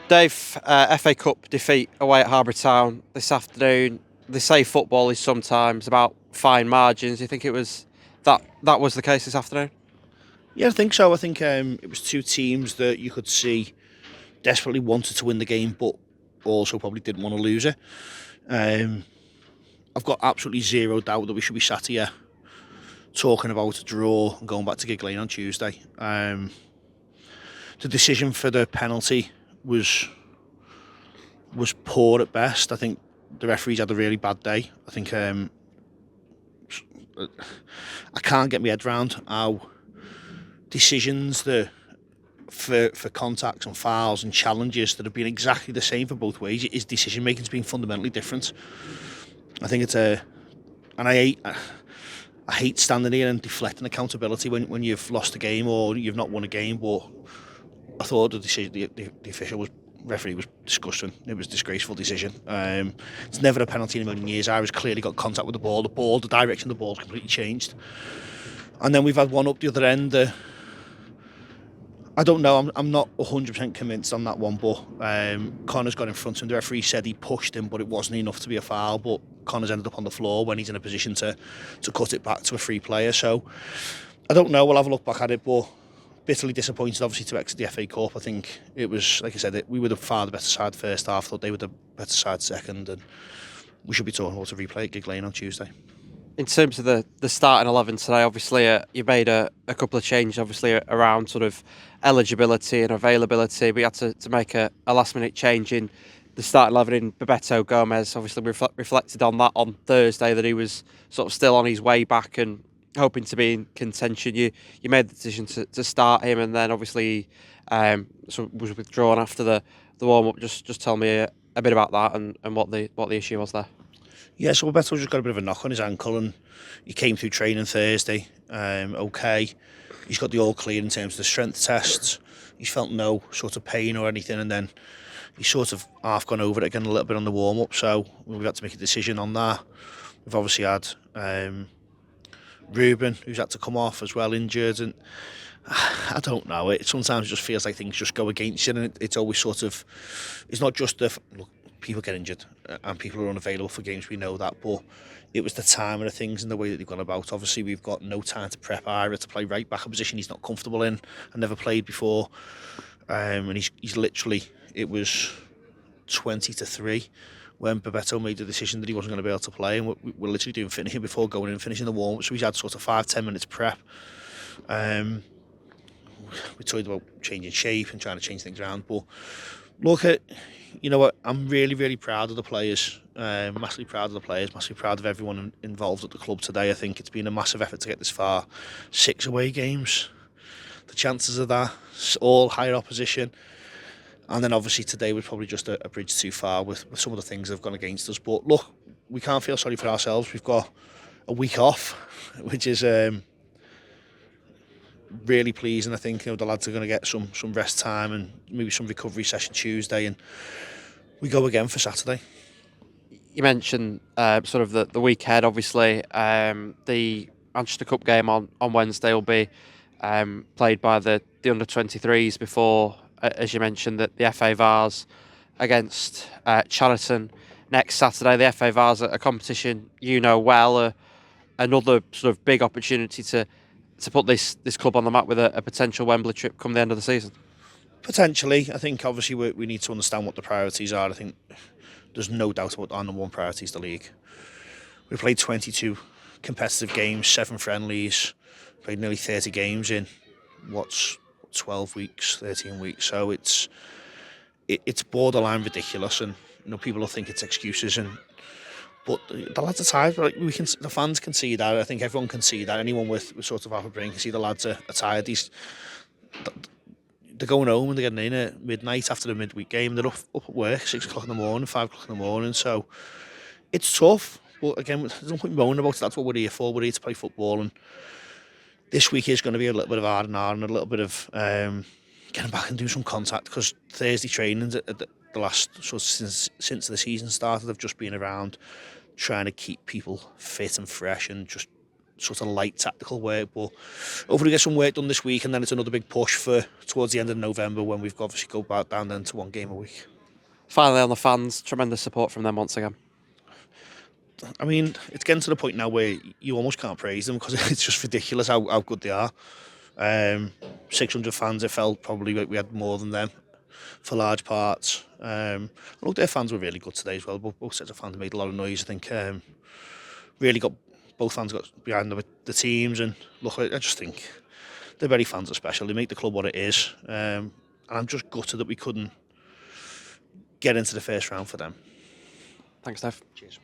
Dave, FA Cup defeat away at Harborough Town this afternoon. They say football is sometimes about fine margins. Do you think it was that was the case this afternoon? Yeah, I think so. I think it was two teams that you could see desperately wanted to win the game, but also probably didn't want to lose it. Um, I've got absolutely zero doubt that we should be sat here talking about a draw and going back to Gig Lane on Tuesday. The decision for the penalty was poor at best. I think the referees had a really bad day. I think I can't get my head around how decisions that for contacts and fouls and challenges that have been exactly the same for both ways, his decision making has been fundamentally different. I think it's and I hate standing here and deflecting accountability when you've lost a game or you've not won a game. But I thought the decision, the official referee was disgusting. It was a disgraceful decision. It's never a penalty in a million years. Irish clearly got contact with the ball. The direction of the ball completely changed. And then we've had one up the other end. I don't know. I'm not 100% convinced on that one. But Connor's got in front of him. The referee said he pushed him, but it wasn't enough to be a foul. But Connor's ended up on the floor when he's in a position to cut it back to a free player. So I don't know. We'll have a look back at it, but bitterly disappointed, obviously, to exit the FA Cup. I think it was, like I said, we were far the better side first half. Thought they were the better side second, and we should be talking about a replay at Gig Lane on Tuesday. In terms of the starting 11 today, obviously you made a couple of changes, obviously around sort of eligibility and availability. We had to make a last minute change in the starting 11 in Bebeto Gomez. Obviously, we reflected on that on Thursday, that he was sort of still on his way back and hoping to be in contention. You made the decision to start him, and then obviously was withdrawn after the warm up. Just tell me a bit about that and what the issue was there. Yeah, so Beto just got a bit of a knock on his ankle, and he came through training Thursday. Okay, he's got the all clear in terms of the strength tests. He's felt no sort of pain or anything, and then he's sort of half gone over it again a little bit on the warm up. So we've got to make a decision on that. We've obviously had Ruben, who's had to come off as well, injured, and I don't know. It sometimes just feels like things just go against you, and it's always sort of. It's not just look, people get injured and people are unavailable for games. We know that, but it was the timing of things and the way that they've gone about. Obviously, we've got no time to prep Ira to play right back, a position he's not comfortable in and never played before. And he's literally, it was 20-3 when Bebeto made the decision that he wasn't going to be able to play, and we're literally doing finishing before going in, finishing the warm-up. So he's had sort of 5-10 minutes prep. We talked about changing shape and trying to change things around, but look at, you know what, I'm really, really proud of the players, massively proud of the players, massively proud of everyone involved at the club today. I think it's been a massive effort to get this far. 6 away games, the chances of that, all higher opposition, and then obviously today was probably just a bridge too far with some of the things that have gone against us. But look, we can't feel sorry for ourselves. We've got a week off, which is really pleasing. I think, you know, the lads are going to get some rest time and maybe some recovery session Tuesday, and we go again for Saturday. You mentioned sort of the week ahead. Obviously, the Manchester Cup game on Wednesday will be played by the under 23s before, as you mentioned, that the FA Vars against Chariton next Saturday. The FA Vars, a competition you know well, another sort of big opportunity to put this club on the map with a potential Wembley trip come the end of the season. Potentially, I think obviously we need to understand what the priorities are. I think there's no doubt about our number one priority is the league. We played 22 competitive games, 7 friendlies, played nearly 30 games in what's 12 weeks, 13 weeks. So it's borderline ridiculous, and you know, people will think it's excuses, but the lads are tired. Like, the fans can see that. I think everyone can see that. Anyone with sort of half a brain can see the lads are tired. They're going home and they're getting in at midnight after the midweek game. They're up at work 6 o'clock in the morning, 5 o'clock in the morning. So it's tough. But again, there's no point moaning about it. That's what we're here for. We're here to play football. And this week is going to be a little bit of R&R and a little bit of getting back and doing some contact, because Thursday trainings at the last, so since the season started, have just been around trying to keep people fit and fresh and just sort of light tactical work, but hopefully get some work done this week, and then it's another big push for towards the end of November when we've obviously go back down then to 1 game a week. Finally, on the fans, tremendous support from them once again. I mean, it's getting to the point now where you almost can't praise them because it's just ridiculous how good they are. 600 fans, it felt probably like we had more than them for large parts. Look, their fans were really good today as well. Both sets of fans made a lot of noise. I think really got both fans got behind the teams, and look, I just think the Bury fans are special. They make the club what it is, and I'm just gutted that we couldn't get into the first round for them. Thanks, Dave. Cheers.